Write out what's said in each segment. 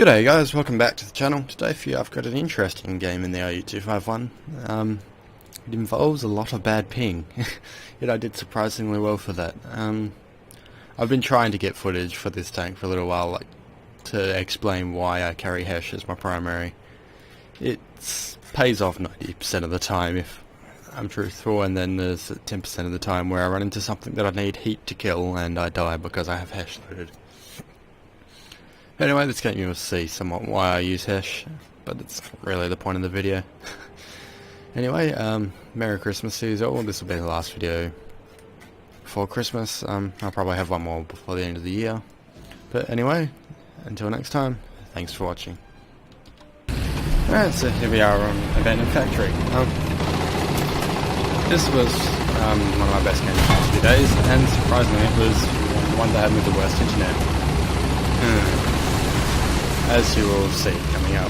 G'day guys, welcome back to the channel. Today for you I've got an interesting game in the Ru251. It involves a lot of bad ping, yet I did surprisingly well for that. I've been trying to get footage for this tank for a little while, to explain why I carry Hesh as my primary. It pays off 90% of the time if I'm truthful, and then there's 10% of the time where I run into something that I need heat to kill and I die because I have Hesh loaded. Anyway, this game you'll see somewhat why I use Hesh, but it's not really the point of the video. Anyway, Merry Christmas to you all. This will be the last video before Christmas. I'll probably have one more before the end of the year. But anyway, until next time, thanks for watching. Alright, so here we are on Abandoned Factory. This was one of my best games in the last few days, and surprisingly it was one that had me the worst internet. As you will see coming up.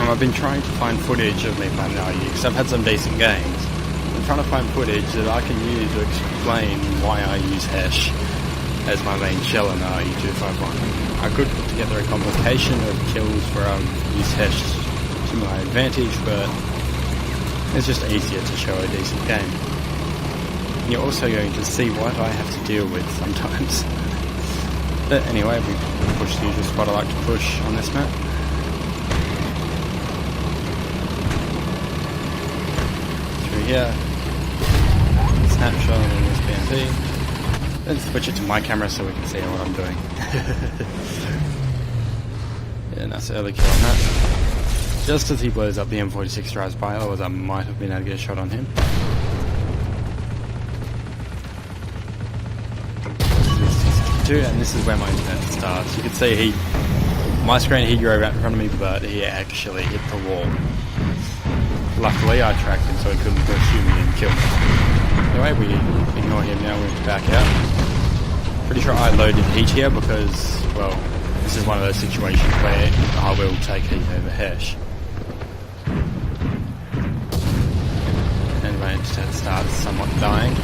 I've been trying to find footage of me playing the RU because I've had some decent games. I'm trying to find footage that I can use to explain why I use Hesh as my main shell in the Ru251. I could put together a complication of kills where I use Hesh to my advantage, but it's just easier to show a decent game. And you're also going to see what I have to deal with sometimes. But anyway, we push the usual spot I like to push on this map. Through here, snapshot on this BMP. Then switch it to my camera so we can see what I'm doing. Yeah, nice early kill on that. Just as he blows up, the M46 drives by, otherwise I might have been able to get a shot on him. And this is where my internet starts. You can see my screen, he drove out in front of me, but he actually hit the wall. Luckily I tracked him so he couldn't pursue me and kill me. Anyway, we ignore him now, we're back out. Pretty sure I loaded heat here because, well, this is one of those situations where I will take heat over Hesh. And my internet starts somewhat dying.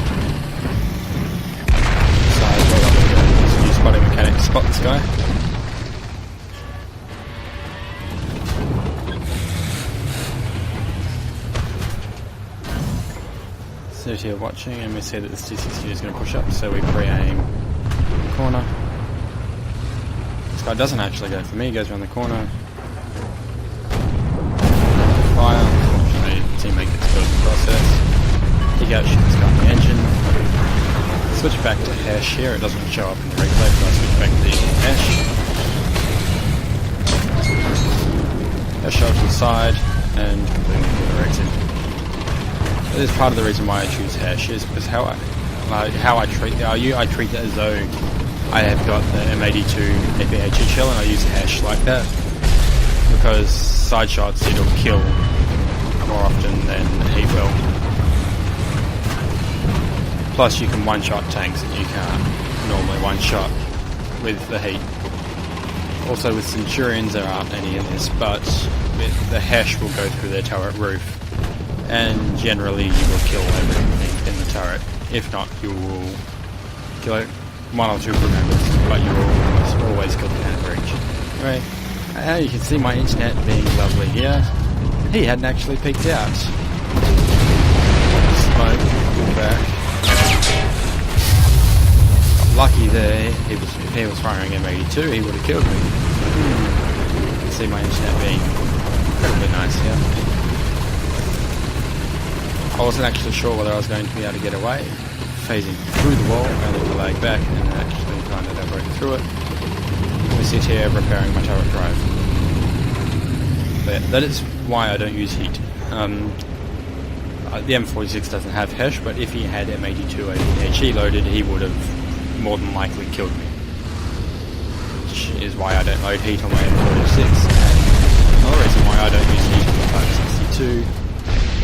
Spotting mechanic, spot this guy. So here watching, and we see that this T62 is going to push up, so we pre-aim the corner. This guy doesn't actually go for me, he goes around the corner. Fire, unfortunately the teammate gets killed in the process. He goes, shoots down the engine. Switch back to Hesh here, it doesn't show up in the replay, but I switch back to Hesh. Hesh shot to the side and completely redirected. That is part of the reason why I choose Hesh, is because how I treat the RU, I treat it as though I have got the M82 APHE shell and I use Hesh like that. Because side shots it'll kill more often than he will. Plus you can one-shot tanks that you can't normally one-shot with the heat. Also with Centurions there aren't any in this, but the Hesh will go through their turret roof and generally you will kill everything in the turret. If not, you will kill one or two crew members, but you will always kill the cannon breach. Anyway, now you can see my internet being lovely here. He hadn't actually peeked out. Smoke, pull back. Lucky there, if he was firing M82, he would have killed me. You can see my internet being incredibly nice here. I wasn't actually sure whether I was going to be able to get away, phasing through the wall, only to lag back, and actually trying to break through it. We sit here repairing my turret drive. But yeah, that is why I don't use heat. The M46 doesn't have Hesh, but if he had M82 APHE loaded, he would have more than likely killed me. Which is why I don't load heat on my M46. And another reason why I don't use heat on the Type 62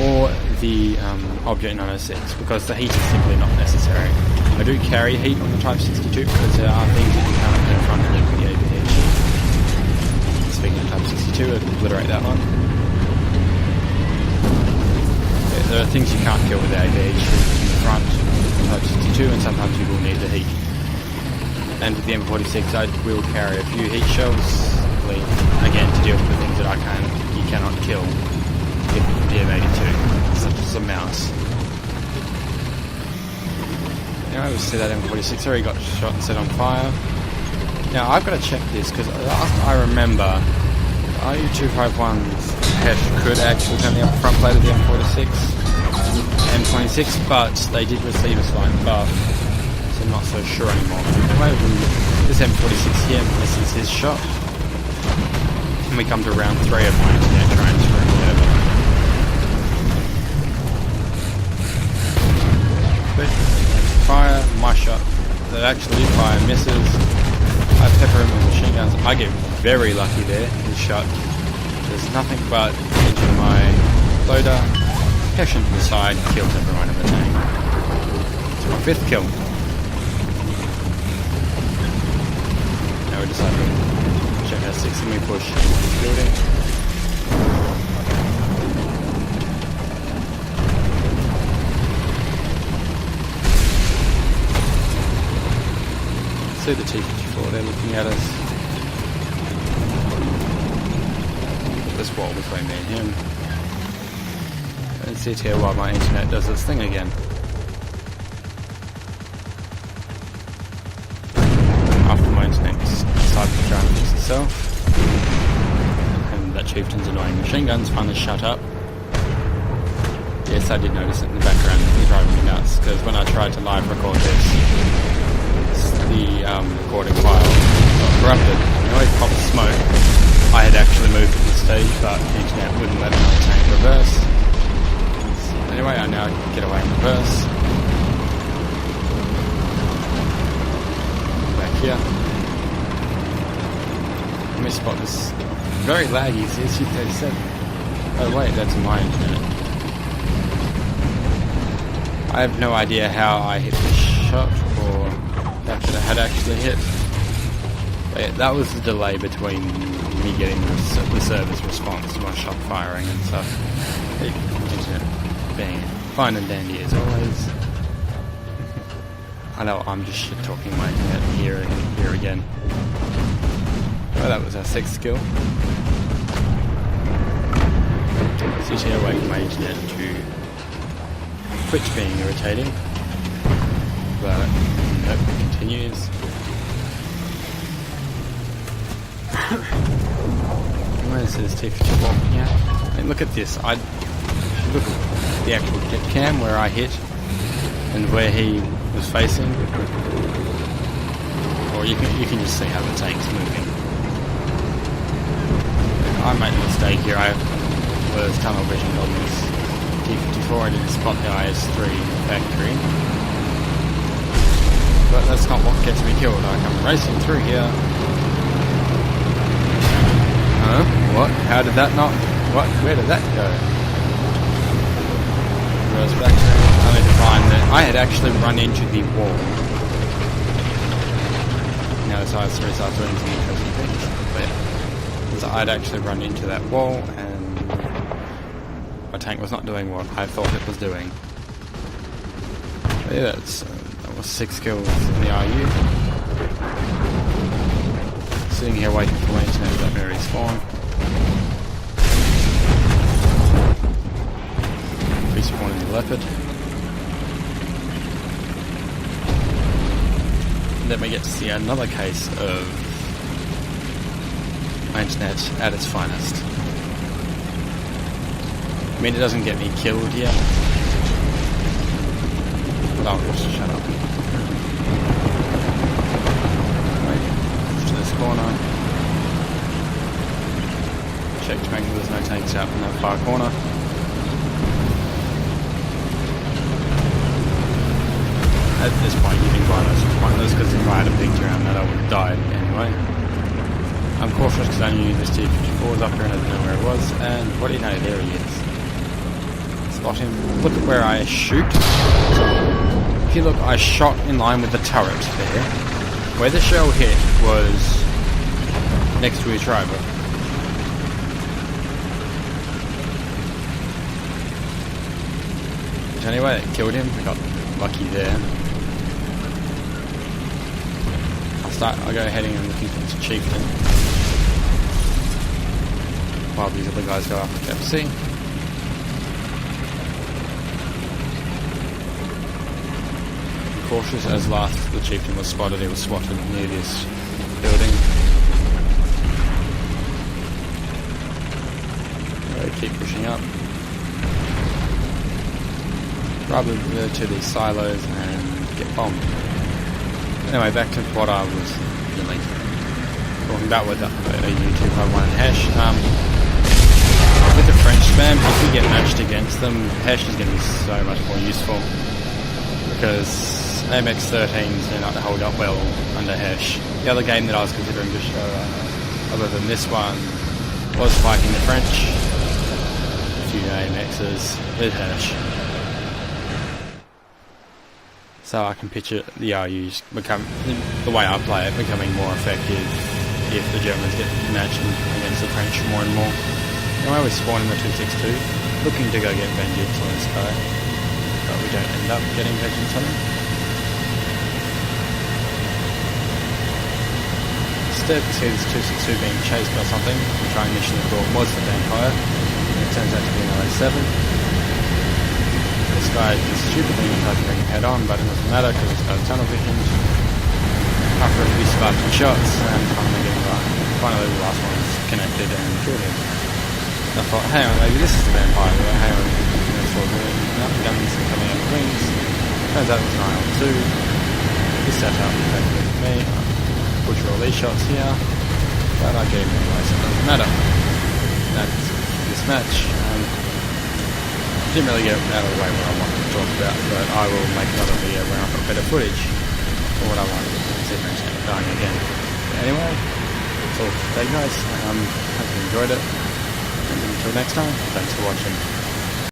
or the Object 906, because the heat is simply not necessary. I do carry heat on the Type 62 because there are things that you can't put in front of it with the APHE. Speaking of Type 62, I'll obliterate that one. There are things you can't kill with the APH in the front, Type 62, and sometimes you will need the heat. And with the M46 I will carry a few heat shells, again to deal with the things that you cannot kill with the M82, such as a mouse. Anyway, we'll see that M46 already got shot and set on fire. Now I've got to check this, because last I remember, Ru251's HESH could actually turn the front plate of the M46, M26, but they did receive a slight buff, so I'm not so sure anymore. Maybe this M46 here misses his shot, and we come to round 3 of my internet trying to screw me over. But fire, my shot that actually fire misses. I pepper him with machine guns. I get very lucky there. His shot does nothing but into my loader, hesh into the side, kills everyone in the tank. It's my 5th kill. Now we decide to check our 6 and we push into this building. See the T-54 there looking at us. This wall between me and him. And sit here while my internet does its thing again. After my internet decided to try and fix itself, and that chieftain's annoying machine guns finally shut up. Yes, I did notice it in the background. It's driving me nuts, because when I tried to live record this, the recording file got corrupted. Anyway, popped smoke. I had actually moved at this stage, but the internet wouldn't let me tank reverse. So anyway, I now get away in reverse. Back here. Let me spot this very laggy CC-37. Oh wait, that's my internet. I have no idea how I hit this shot, or that I had actually hit. But yeah, that was the delay between me getting the service response to my shot firing and stuff. Internet being fine and dandy as always. I know I'm just shit talking my internet here again. Well, that was our 6th skill. Sit here waiting for my internet to quit being irritating. But nope, it continues. Where's this T-54? Yeah. And look at this. Look at the actual hit cam where I hit and where he was facing. Or you can just see how the tank's moving. I made a mistake here. I was tunnel vision on this T-54. I didn't spot the IS-3 in the factory. But that's not what gets me killed. I come racing through here. Huh? What? How did that not... What? Where did that go? Reverse back there. Only to find that I had actually run into the wall. Now this IS-3 starts doing some interesting things. But yeah. So I'd actually run into that wall and my tank was not doing what I thought it was doing. But yeah, that was 6 kills in the RU. Sitting here waiting for my internet to respawn. Respawning the leopard. And then we get to see another case of my internet at its finest. I mean, it doesn't get me killed yet. But I'll just shut up. Right, push to this corner. Check to make sure there's no tanks out in that far corner. At this point, you can find those pointless because if I had a picture around that, I would have died anyway. I'm cautious because I knew this T-54 was up here and I didn't know where it was. And what do you know? There he is. Spot him. Look at where I shoot. If you look, I shot in line with the turret there. Where the shell hit was next to his driver. But anyway, it killed him. I got lucky there. I go heading and looking for this chieftain, while these other guys go after FC. Cautious, as last the chieftain was spotted, he was spotted near this building. Keep pushing up. Rather than go to these silos and get bombed. Anyway, back to what I was feeling. Talking about with the U251 and Hesh. With the French spam, if you get matched against them, Hesh is going to be so much more useful. Because AMX-13s do not hold up well under Hesh. The other game that I was considering to show, other than this one, was fighting the French. A few AMXs with Hesh. So I can picture the RUs become, the way I play it, becoming more effective if the Germans get matched against the French more and more. Anyway, we spawn in the 262, looking to go get vengeance on this guy, but we don't end up getting vengeance on him. Instead, we see this 262 being chased by something, which I initially thought was the Vampire. It turns out to be an LA7. This guy is stupidly tried to bring him head on, but it doesn't matter because he's got a tunnel vision. After a few sparking shots, and finally the last one's connected and killed him. I thought, hang on, maybe this is the Vampire. Hang on, guns are coming out of the wings. Turns out it was an IL-2. This setup is basically for me. Butcher all these shots here, but I gave him anyway, so it doesn't matter. That's this match. Didn't really get out of the way what I wanted to talk about, but I will make another video where I've got better footage for what I wanted to see if it's dying again. But anyway, that's all for today guys. Hope you enjoyed it. And until next time, thanks for watching.